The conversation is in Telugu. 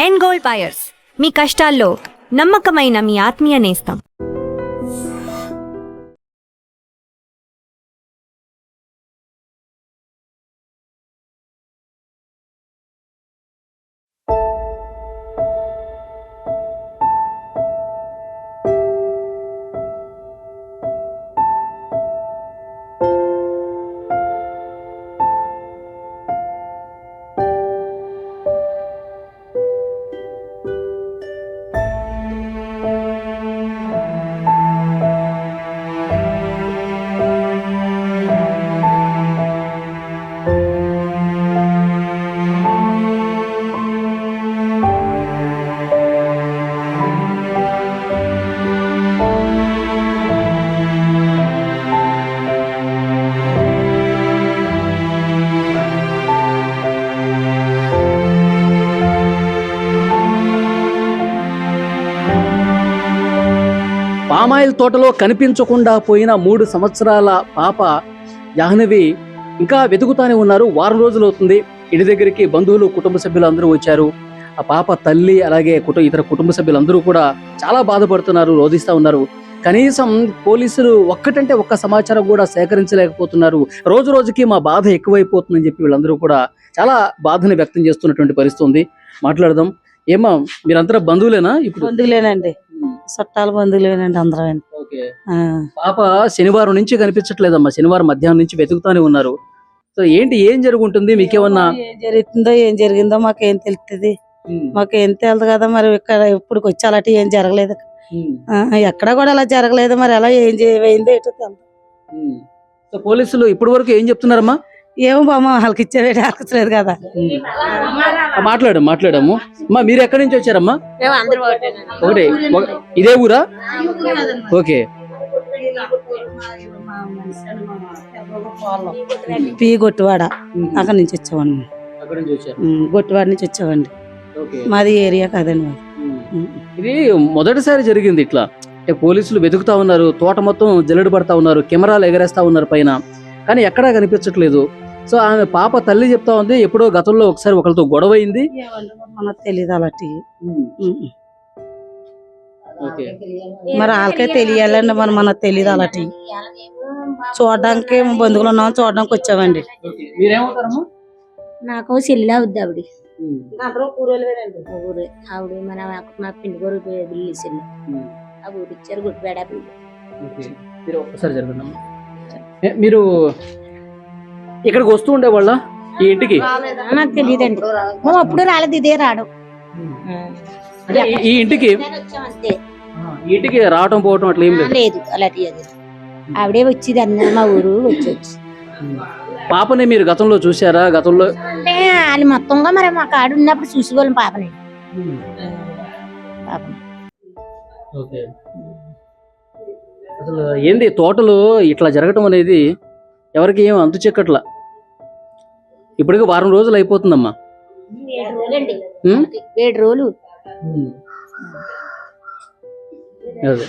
ఎండ్ గోల్డ్ బయర్స్, మీ కష్టాల్లో నమ్మకమైన మీ ఆత్మీయ నేస్తం. పామాయిల్ తోటలో కనిపించకుండా పోయిన 3 సంవత్సరాల పాప జాహ్నవి ఇంకా వెతుకుతానే ఉన్నారు. వారం రోజులు అవుతుంది. ఇంటి దగ్గరికి బంధువులు, కుటుంబ సభ్యులు అందరూ వచ్చారు. ఆ పాప తల్లి అలాగే ఇతర కుటుంబ సభ్యులందరూ కూడా చాలా బాధపడుతున్నారు, రోధిస్తా ఉన్నారు. కనీసం పోలీసులు ఒక్క సమాచారం కూడా సేకరించలేకపోతున్నారు. రోజు రోజుకి మా బాధ ఎక్కువైపోతుందని చెప్పి వీళ్ళందరూ కూడా చాలా బాధని వ్యక్తం చేస్తున్నటువంటి పరిస్థితి ఉంది. మాట్లాడదాం. ఏమా, మీరంతా బంధువులేనా? ఇప్పుడు బంధువులేనండి, చుట్టాల బంధువులేనండి అందరం. పాప శనివారం నుంచి కనిపించట్లేదమ్మా. శనివారం మధ్యాహ్నం నుంచి వెతుకుతానే ఉన్నారు. సో ఏం జరుగుతుంది? మీకేమన్నా ఏం జరుగుతుందో ఏం జరిగిందో మాకేం తెలుస్తుంది? మాకేం తెలియదు కదా. మరి ఇక్కడ ఇప్పుడు వచ్చి అలాంటి ఏం జరగలేదు. ఎక్కడ కూడా అలా జరగలేదు. మరి ఎలా ఏమైందో ఏంటో తెలియదు. సో పోలీసులు ఇప్పటి వరకు ఏం చెప్తున్నారమ్మా? ఏమో బామ్మ, వాళ్ళకి ఇచ్చేవేటి అరకలేదు కదా. మాట్లాడాము. అమ్మా, మీరు ఎక్కడి నుంచి వచ్చారమ్మా? ఒకటి ఇదే ఊరా? ఓకే. పి గొట్టువాడ అక్కడి నుంచి వచ్చామండి. గొట్టువాడ నుంచి వచ్చామండి. మాది ఏరియా కాదండి. ఇది మొదటిసారి జరిగింది ఇట్లా. పోలీసులు వెతుకుతా ఉన్నారు, తోట మొత్తం జల్లెడ పడతా ఉన్నారు, కెమెరాలు ఎగరేస్తా ఉన్నారు పైన, కానీ ఎక్కడా కనిపించట్లేదు. సో ఆమె పాప తల్లి చెప్తా ఉంది, ఎప్పుడో గతంలో ఒకసారి ఒకరితో గొడవ అయింది. మనకు తెలియదు అలాంటి. మరి వాళ్ళకే తెలియాలండి. మనకు తెలియదు అలాంటి. చూడడానికి బంధువులు ఉన్నాం, చూడడానికి వచ్చామండి. నాకు చెల్లి అవుద్ది ఆవిడ. ఆవిడ మా పిండి కూర బిల్లు చెల్లి ఆ ఊరు ఇచ్చారు. గుడ్డిపేడ మీరు ఇక్కడికి వస్తూ ఉండేవాళ్ళ ఈ ఇంటికి? నాకు తెలియదండి. అప్పుడు రాలేదు, ఇదే రాడు. ఈ ఇంటికి ఇంటికి రావటం పోవటం అట్లా ఏం లేదు. అలాంటి ఆవిడే వచ్చింది అన్న మా ఊరు వచ్చి. పాపని మీరు గతంలో చూసారా? గతంలో అంటే వాళ్ళు మొత్తంగా మరి మా కాడు ఉన్నప్పుడు చూసుకోవాలి పాపని. అసలు ఏంది తోటలో ఇట్లా జరగటం అనేది ఎవరికి ఏం అంతు చెక్కట్లా. ఇప్పటికి వారం రోజులు అయిపోతుందమ్మా. 7 రోజులు. అదే